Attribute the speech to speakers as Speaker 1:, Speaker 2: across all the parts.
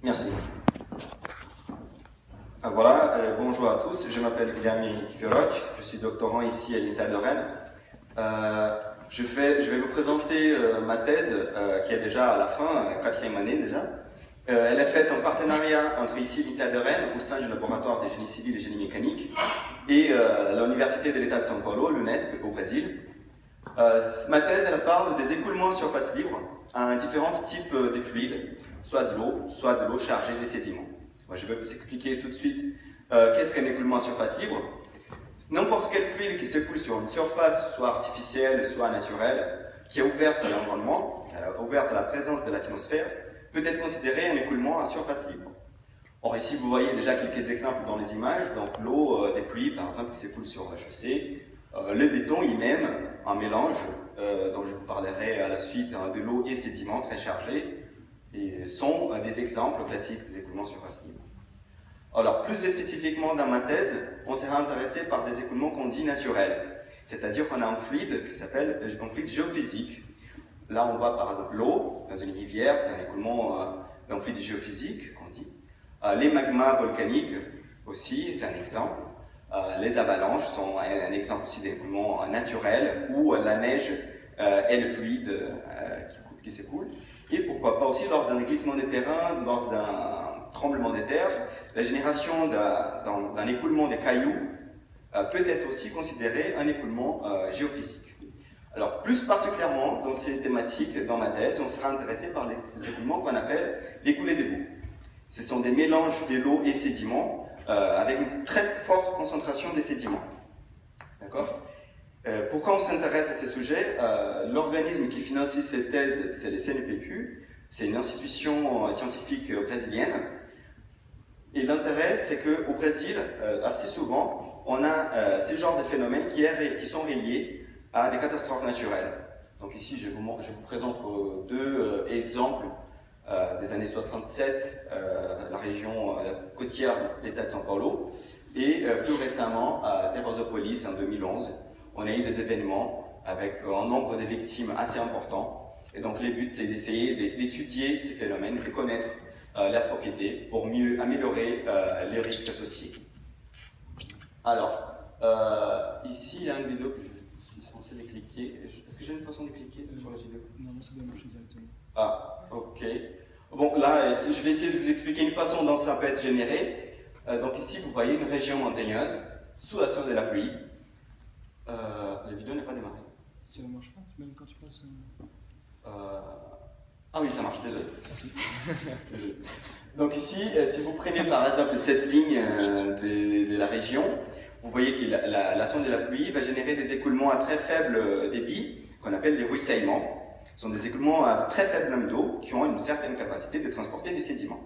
Speaker 1: Merci. Voilà, bonjour à tous, je m'appelle Guilherme Fioroc, je suis doctorant ici à l'INSEAD de Rennes. Je vais vous présenter ma thèse qui est déjà à la fin, quatrième année déjà. Elle est faite en partenariat entre ici l'INSEAD de Rennes au sein du laboratoire des génies civils et génie mécanique et l'Université de l'État de São Paulo, l'UNESP au Brésil. Ma thèse elle parle des écoulements en surface libre à différents types de fluides, soit de l'eau chargée des sédiments. Je vais vous expliquer tout de suite qu'est-ce qu'un écoulement en surface libre. N'importe quel fluide qui s'écoule sur une surface, soit artificielle, soit naturelle, qui est ouverte à l'environnement, ouverte à la présence de l'atmosphère, peut être considéré un écoulement à surface libre. Or ici vous voyez déjà quelques exemples dans les images, donc l'eau des pluies par exemple qui s'écoule sur la chaussée, le béton lui-même, un mélange dont je vous parlerai à la suite, de l'eau et sédiments très chargés, et sont des exemples classiques des écoulements surface libre. Alors, plus spécifiquement dans ma thèse, on sera intéressé par des écoulements qu'on dit naturels, c'est-à-dire qu'on a un fluide qui s'appelle un fluide géophysique. Là, on voit par exemple l'eau dans une rivière, c'est un écoulement d'un fluide géophysique, qu'on dit. Les magmas volcaniques aussi, c'est un exemple. Les avalanches sont un exemple aussi d'écoulement naturel, où la neige est le fluide qui s'écoule. Et pourquoi pas aussi lors d'un glissement de terrain, lors d'un tremblement de terre, la génération d'un écoulement des cailloux peut être aussi considérée un écoulement géophysique. Alors, plus particulièrement dans ces thématiques, dans ma thèse, on sera intéressé par les écoulements qu'on appelle les coulées de boue. Ce sont des mélanges de l'eau et sédiments avec une très forte concentration des sédiments. D'accord ? Pourquoi on s'intéresse à ces sujets? L'organisme qui financie cette thèse, c'est le CNPq, c'est une institution scientifique brésilienne. Et l'intérêt, c'est qu'au Brésil, assez souvent, on a ce genre de phénomènes qui sont reliés à des catastrophes naturelles. Donc ici, je vous présente deux exemples des années 67, la région côtière de l'État de São Paulo, et plus récemment, à Teresópolis en 2011. On a eu des événements avec un nombre de victimes assez important. Et donc, le but, c'est d'essayer d'étudier ces phénomènes, de connaître leurs propriétés pour mieux améliorer les risques associés. Alors, ici, il y a une vidéo que je suis censé cliquer. Est-ce que j'ai une façon de cliquer sur la vidéo?
Speaker 2: Non, ça doit marcher directement.
Speaker 1: Ah, ok. Bon, là, je vais essayer de vous expliquer une façon dont ça peut être généré. Donc ici, vous voyez une région montagneuse sous l'action de la pluie. La vidéo n'est pas démarrée.
Speaker 2: Ça ne marche pas, même quand tu passes.
Speaker 1: Ah oui, ça marche, désolé. Donc ici, si vous prenez par exemple cette ligne de la région, vous voyez que l'action de la pluie va générer des écoulements à très faible débit, qu'on appelle les ruisseillements. Ce sont des écoulements à très faible volume d'eau qui ont une certaine capacité de transporter des sédiments.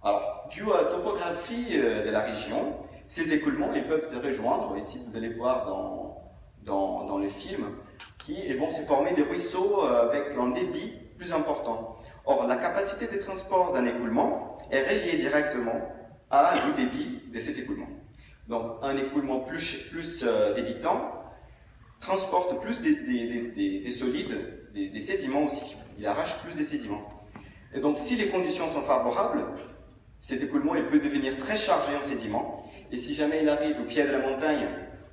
Speaker 1: Alors, dû à la topographie de la région, ces écoulements ils peuvent se rejoindre. Ici, vous allez voir dans le film, qui vont se former des ruisseaux avec un débit plus important. Or, la capacité de transport d'un écoulement est reliée directement à le débit de cet écoulement. Donc, un écoulement plus débitant transporte plus des solides, des sédiments aussi. Il arrache plus des sédiments. Et donc, si les conditions sont favorables, cet écoulement il peut devenir très chargé en sédiments. Et si jamais il arrive au pied de la montagne,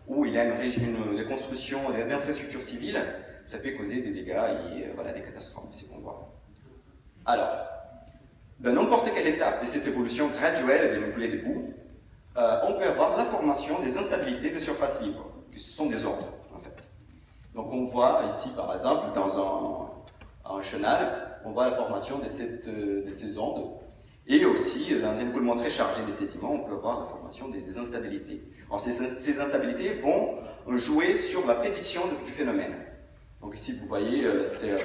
Speaker 1: où il y a une construction d'infrastructures civiles, ça peut causer des dégâts et des catastrophes, c'est qu'on voit. Alors, dans n'importe quelle étape de cette évolution graduelle d'une coulée de boue, on peut avoir la formation des instabilités de surface libre, qui sont des ordres, en fait. Donc on voit ici, par exemple, dans un chenal, on voit la formation de ces ondes. Et aussi, dans un écoulement très chargé des sédiments, on peut avoir la formation des instabilités. Alors, ces instabilités vont jouer sur la prédiction du phénomène. Donc ici, vous voyez, sur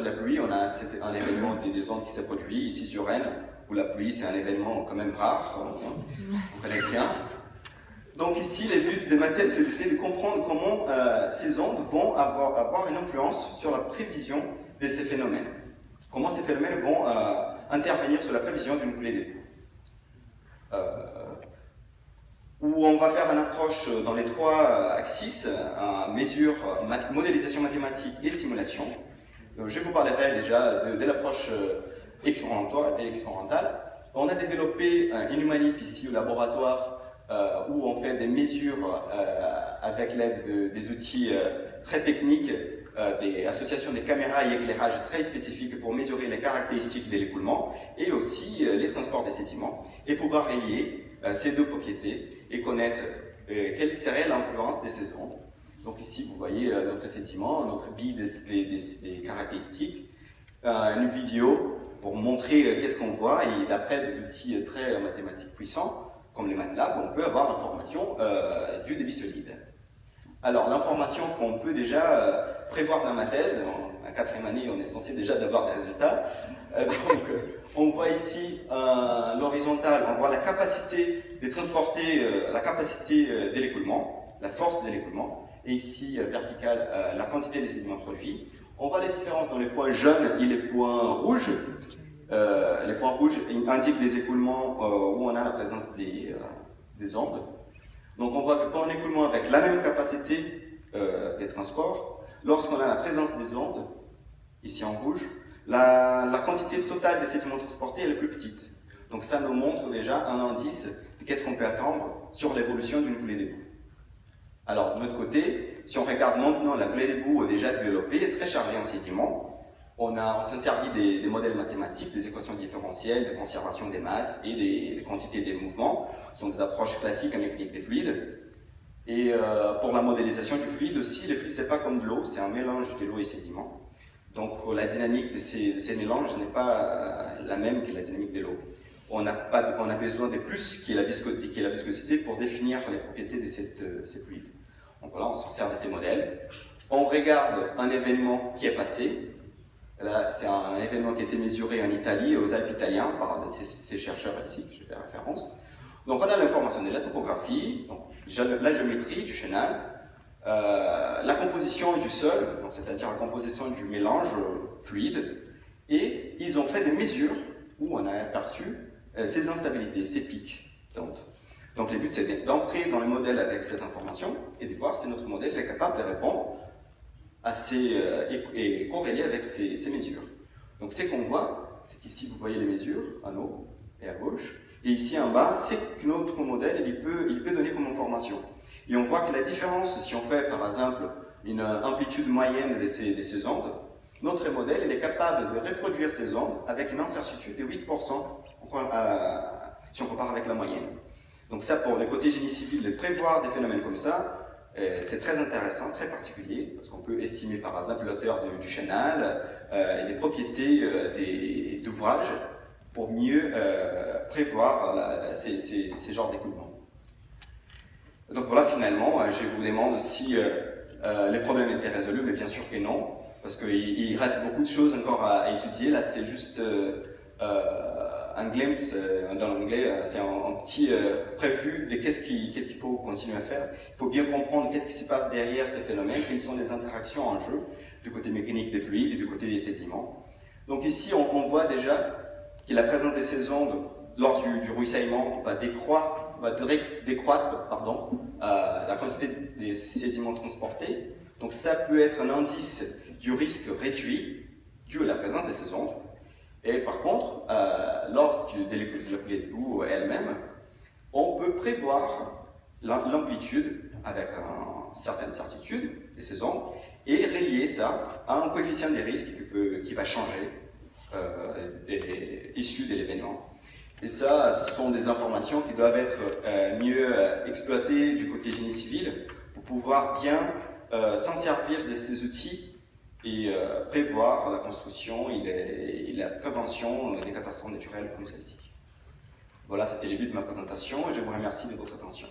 Speaker 1: la pluie, on a un événement des ondes qui s'est produit. Ici, sur Rennes, où la pluie, c'est un événement quand même rare, on connaît bien. Donc ici, le but de ma thèse, c'est d'essayer de comprendre comment ces ondes vont avoir une influence sur la prévision de ces phénomènes. Comment ces phénomènes vont intervenir sur la prévision d'une coulée d'eau. Où on va faire une approche dans les trois axes, mesure, modélisation mathématique et simulation. Donc, je vous parlerai déjà de l'approche expérimentale. On a développé un Inhumanip ici au laboratoire où on fait des mesures avec l'aide des outils très techniques, des associations des caméras et éclairage très spécifiques pour mesurer les caractéristiques de l'écoulement et aussi les transports des sédiments et pouvoir relier ces deux propriétés et connaître quelle serait l'influence des saisons. Donc ici vous voyez notre sédiment, notre bille des caractéristiques, une vidéo pour montrer qu'est-ce qu'on voit et d'après des outils très mathématiques puissants comme les MATLAB, on peut avoir l'information du débit solide. Alors l'information qu'on peut déjà prévoir dans ma thèse, en 4e année on est censé déjà d'avoir des résultats, donc on voit ici l'horizontale, on voit la capacité de transporter, la capacité de l'écoulement, la force de l'écoulement, et ici verticale, la quantité des sédiments produits. On voit les différences dans les points jaunes et les points rouges. Les points rouges indiquent des écoulements où on a la présence des ondes. Donc on voit que pour un écoulement avec la même capacité des transports, lorsqu'on a la présence des ondes, ici en rouge, la quantité totale des sédiments transportés elle est plus petite. Donc ça nous montre déjà un indice de qu'est-ce qu'on peut attendre sur l'évolution d'une coulée d'égout. Alors de notre côté, si on regarde maintenant la coulée d'égout déjà développée, très chargée en sédiments, on s'est servi des modèles mathématiques, des équations différentielles, de conservation des masses et des quantités des mouvements. Ce sont des approches classiques en mécanique des fluides. Et pour la modélisation du fluide aussi, le fluide c'est pas comme de l'eau, c'est un mélange de l'eau et sédiments. Donc la dynamique de ces mélanges n'est pas la même que la dynamique de l'eau. On a besoin de plus qui est la viscosité pour définir les propriétés de ces fluides. Donc voilà, on s'en sert de ces modèles. On regarde un événement qui est passé. C'est un événement qui a été mesuré en Italie, aux Alpes italiennes, par ces chercheurs ici, que je fais référence. Donc on a l'information de la topographie, donc la géométrie du chenal, la composition du sol, c'est-à-dire la composition du mélange fluide, et ils ont fait des mesures où on a aperçu ces instabilités, ces pics d'ondes. Donc le but c'était d'entrer dans le modèle avec ces informations et de voir si notre modèle est capable de répondre et corrélé avec ces mesures. Donc ce qu'on voit, c'est qu'ici vous voyez les mesures en haut et à gauche, et ici en bas, c'est que notre modèle il peut donner comme information. Et on voit que la différence, si on fait par exemple une amplitude moyenne de ces ondes, notre modèle il est capable de reproduire ces ondes avec une incertitude de 8% si on compare avec la moyenne. Donc ça, pour le côté génie civil, de prévoir des phénomènes comme ça, c'est très intéressant, très particulier, parce qu'on peut estimer par exemple l'auteur du chenal et des propriétés d'ouvrages pour mieux prévoir ces genres d'écoulements. Donc voilà, finalement, je vous demande si les problèmes étaient résolus, mais bien sûr que non, parce qu'il reste beaucoup de choses encore à étudier. Là, c'est juste un glimpse dans l'anglais, c'est un petit prévu de qu'est-ce qu'il faut continuer à faire. Il faut bien comprendre qu'est-ce qui se passe derrière ces phénomènes, quelles sont les interactions en jeu du côté mécanique des fluides et du côté des sédiments. Donc ici, on voit déjà que la présence de ces ondes lors du ruissellement va décroître la quantité des sédiments transportés. Donc ça peut être un indice du risque réduit dû à la présence de ces ondes. Et par contre, lors de la coulée de boue elle-même, on peut prévoir l'amplitude avec une certaine certitude de ces ondes et relier ça à un coefficient des risques qui va changer issu de l'événement. Et ça, ce sont des informations qui doivent être mieux exploitées du côté génie civil pour pouvoir bien s'en servir de ces outils et prévoir la construction et la prévention des catastrophes naturelles comme celle-ci. Voilà, c'était le but de ma présentation et je vous remercie de votre attention.